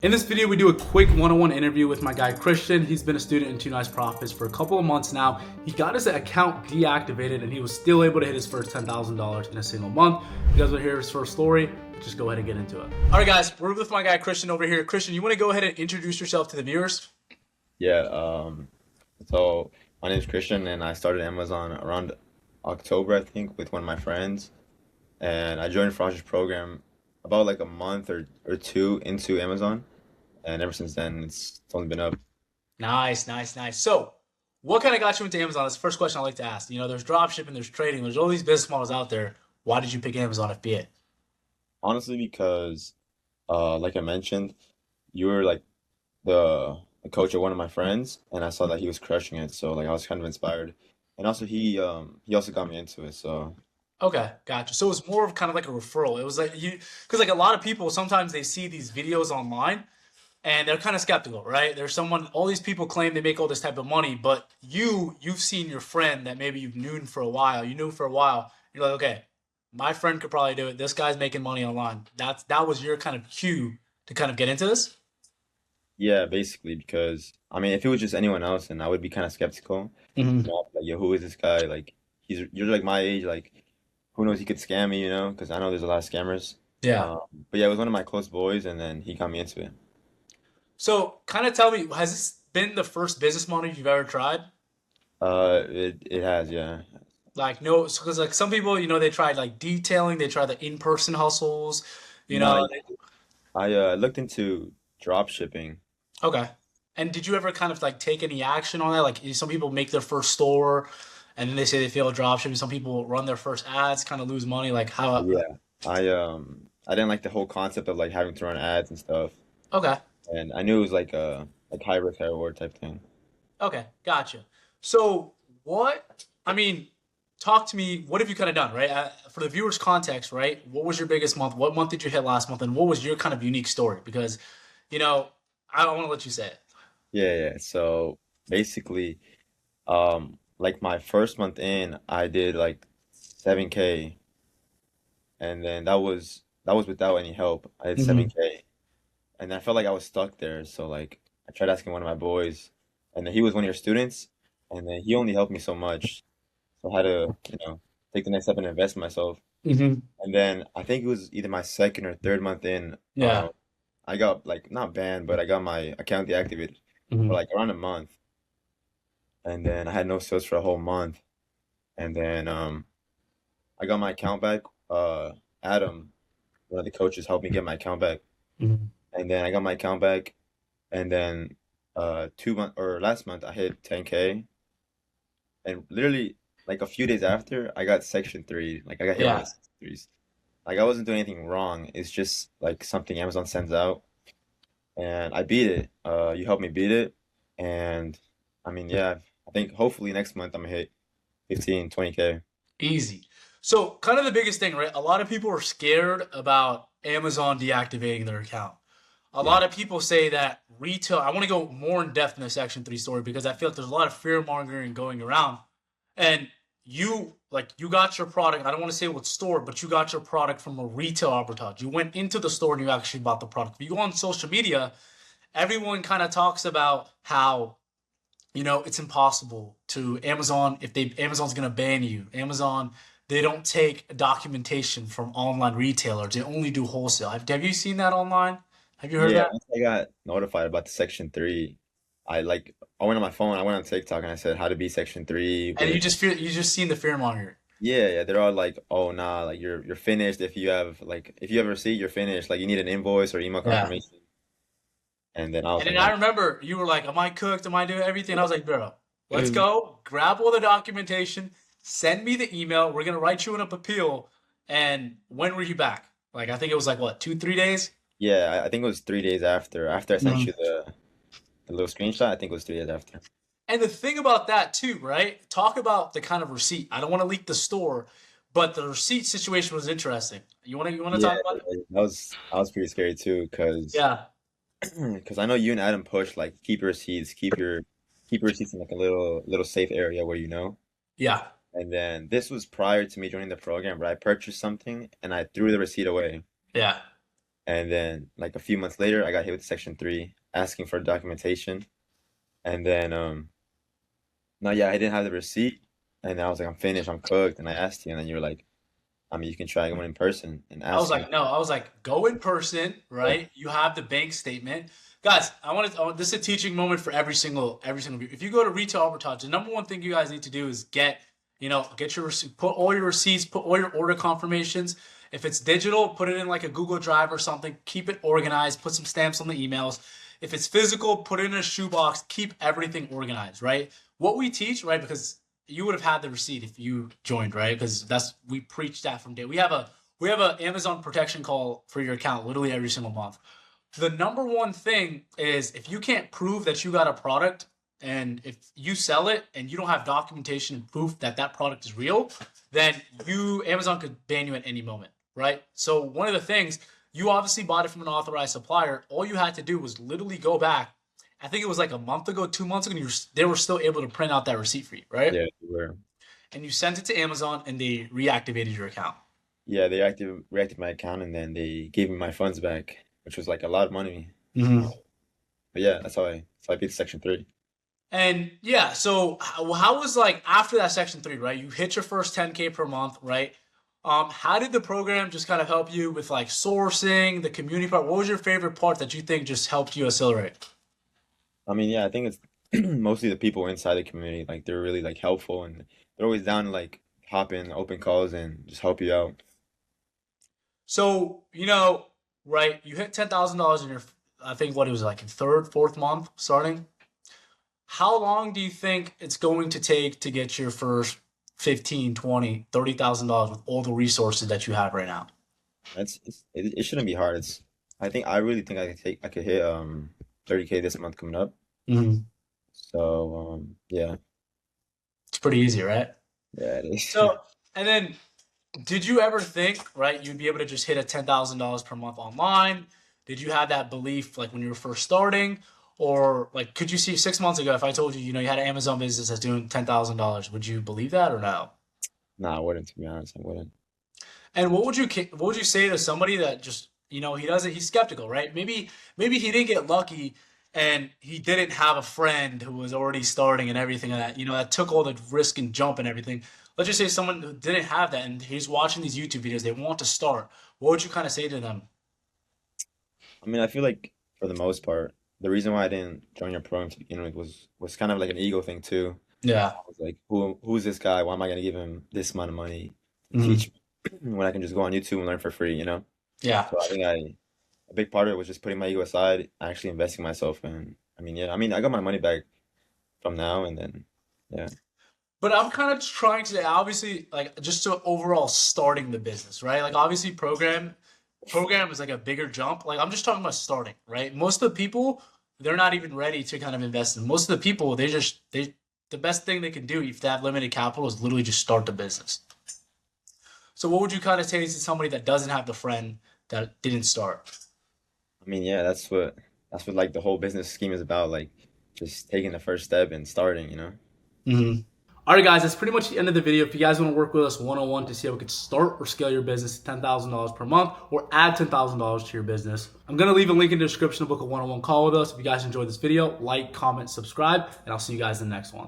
In this video, we do a quick one-on-one interview with my guy Christian. He's been a student in Two Nice Profits for a couple of months now. He got his account deactivated and he was still able to hit his first $10,000 in a single month. If you guys want to hear his first story, just go ahead and get into it. All right, guys, we're with my guy Christian over here. Christian, you want to go ahead and introduce yourself to the viewers? Yeah, so my name's Christian and I started Amazon around October, I think, with one of my friends. And I joined Fresh's program about like a month or two into Amazon. And ever since then, it's only been up. Nice, nice, nice. So, what kind of got you into Amazon? That's the first question I like to ask. You know, there's drop shipping, there's trading, there's all these business models out there. Why did you pick Amazon FBA? Honestly, because, like I mentioned, you were like the coach of one of my friends, and I saw that he was crushing it. So like I was kind of inspired. And also he also got me into it. So Okay, gotcha. So it was more of kind of like a referral. It was like because like a lot of people sometimes they see these videos online and they're kind of skeptical, right? There's someone, all these people claim they make all this type of money, but you've seen your friend that maybe you've known for a while. You knew for a while. You're like, okay, my friend could probably do it. This guy's making money online. That was your kind of cue to kind of get into this. yeah, basically because I mean, if it was just anyone else, then I would be kind of skeptical. Hmm. You know, like, yo, who is this guy? Like, you're like my age. Like, who knows? He could scam me, you know? Because I know there's a lot of scammers. Yeah. Um, but yeah, it was one of my close boys, and then he got me into it. So kind of tell me, has this been the first business model you've ever tried? It has, yeah. Like no, because like some people, they tried like detailing, they tried the in-person hustles, you No, know. I looked into drop shipping. Okay. And did you ever kind of like take any action on that? Like some people make their first store and then they say they fail dropshipping. Some people run their first ads, kind of lose money. Like how? Yeah, I didn't like the whole concept of like having to run ads and stuff, Okay. and I knew it was like a like high risk high reward type thing. Okay. Gotcha. So I mean, talk to me. What have you kind of done, right? For the viewers' context, right? What was your biggest month? What month did you hit last month? And what was your kind of unique story? Because, you know, I don't want to let you say it. Yeah, yeah. So basically, like my first month in, I did like 7K, and then that was without any help. I did Hmm. 7K, and I felt like I was stuck there. So like I tried asking one of my boys, and then he was one of your students, and then he only helped me so much. So I had to, take the next step and invest in myself. Hmm. And then I think it was either my second or third month in, Yeah. I got like not banned, but I got my account deactivated for Hmm. like around a month. And then I had no sales for a whole month. And then I got my account back. Adam, one of the coaches, helped me get my account back. Hmm. And then I got my account back. And then 2 month or last month I hit 10K. And literally like a few days after I got section three. Like I got hit one of Yeah. the section threes. Like I wasn't doing anything wrong. It's just like something Amazon sends out, and I beat it. You helped me beat it, and I mean, yeah, I think hopefully next month I'm gonna hit 15, 20K. Easy. So, kind of the biggest thing, right? A lot of people are scared about Amazon deactivating their account. A Yeah, lot of people say that retail, I want to go more in depth in the Section 3 story because I feel like there's a lot of fear mongering going around. And you got your product, I don't want to say what store, but you got your product from a retail arbitrage. You went into the store and you actually bought the product. If you go on social media, everyone kind of talks about how it's impossible to Amazon if they Amazon's gonna ban you. Amazon, they don't take documentation from online retailers. They only do wholesale. Have you seen that online? Have you heard yeah. that? Once I got notified about the section three, I went on my phone, I went on TikTok, and I said how to be section three And with. you just seen the fear monger. Yeah, yeah. They're all like, oh nah, like you're finished. If you have a receipt, you're finished. Like you need an invoice or email Yeah. confirmation. And then I was And then like, I oh. remember you were like, "Am I cooked? Am I doing everything?" I was like, "Bro, let's Mhm. go. Grab all the documentation. Send me the email. We're gonna write you an up appeal." And when were you back? Like I think it was like what, 2, 3 days? Yeah, I think it was 3 days after I sent Mhm. you the little screenshot. I think it was 3 days after. And the thing about that too, right? Talk about the kind of receipt. I don't want to leak the store, but the receipt situation was interesting. You wanna Yeah, talk about it? that was pretty scary too, cause Yeah. cause I know you and Adam push like keep your receipts, keep your receipts in like a little safe area where you know. Yeah. And then this was prior to me joining the program, but I purchased something and I threw the receipt away. Yeah. And then like a few months later, I got hit with Section 3 asking for documentation. And then no, yeah, I didn't have the receipt. And then I was like, I'm finished, I'm cooked. And I asked you, and then you were like, I mean, you can try going in person and I was asking. like, no, I was like, go in person, Yeah, right? You have the bank statement. Guys, this is a teaching moment for every single of you. If you go to retail arbitrage, the number one thing you guys need to do is get your receipt, put all your receipts, put all your order confirmations. If it's digital, put it in like a Google Drive or something. Keep it organized. Put some stamps on the emails. If it's physical, put it in a shoebox. Keep everything organized, right? What we teach, right? Because you would have had the receipt if you joined, right? Because we preach that from day. We have a Amazon protection call for your account literally every single month. The number one thing is if you can't prove that you got a product and if you sell it and you don't have documentation and proof that that product is real, then Amazon could ban you at any moment, right? So one of the things, you obviously bought it from an authorized supplier. All you had to do was literally go back. I think it was like a month ago, 2 months ago, and they were still able to print out that receipt for you, right? yeah, you were. And you sent it to Amazon and they reactivated your account. Yeah, they reacted my account and then they gave me my funds back, which was like a lot of money. Mm-hmm. But yeah, that's how I beat Section 3. And yeah, so how was like after that Section 3, right? You hit your first 10K per month, right? How did the program just kind of help you with like sourcing, the community part? What was your favorite part that you think just helped you accelerate? I mean, yeah, I think it's mostly the people inside the community. Like they're really like helpful and they're always down to like hop in open calls and just help you out. So, right, you hit $10,000 in your, I think what it was like in third, fourth month starting. How long do you think it's going to take to get your first 15, 20, $30,000 with all the resources that you have right now? It shouldn't be hard. I really think I could hit 30K this month coming up. Mhm. So yeah, It's pretty easy, right? yeah, it is. So, and then did you ever think, right, you'd be able to just hit a $10,000 per month online? Did you have that belief like when you were first starting? Or like could you see 6 months ago if I told you, you had an Amazon business that's doing $10,000, would you believe that or no? Nah, I wouldn't, to be honest. I wouldn't. And what would you say to somebody that just, he's skeptical, right? Maybe he didn't get lucky and he didn't have a friend who was already starting and everything like that, that took all the risk and jump and everything. Let's just say someone who didn't have that and he's watching these YouTube videos, they want to start. What would you kind of say to them? I mean, I feel like for the most part, the reason why I didn't join your program to begin with was kind of like an ego thing too. Yeah. I was like, who's this guy? Why am I gonna give him this amount of money to Mhm. teach me when I can just go on YouTube and learn for free, you know? Yeah. So I think a big part of it was just putting my ego aside, actually investing in myself, and I mean, yeah, I mean, I got my money back from now and then, yeah. But I'm kind of trying to obviously like just to overall starting the business, right? Like obviously program is like a bigger jump. Like I'm just talking about starting, right? Most of the people they're not even ready to kind of invest in. Most of the people they the best thing they can do if they have limited capital is literally just start the business. So what would you kind of say to somebody that doesn't have the friend that didn't start? I mean, yeah, that's what like the whole business scheme is about, like just taking the first step and starting, you know? Mhm. All right, guys, that's pretty much the end of the video. If you guys want to work with us one-on-one to see how we could start or scale your business to $10,000 per month or add $10,000 to your business, I'm going to leave a link in the description to book a one-on-one call with us. If you guys enjoyed this video, like, comment, subscribe, and I'll see you guys in the next one.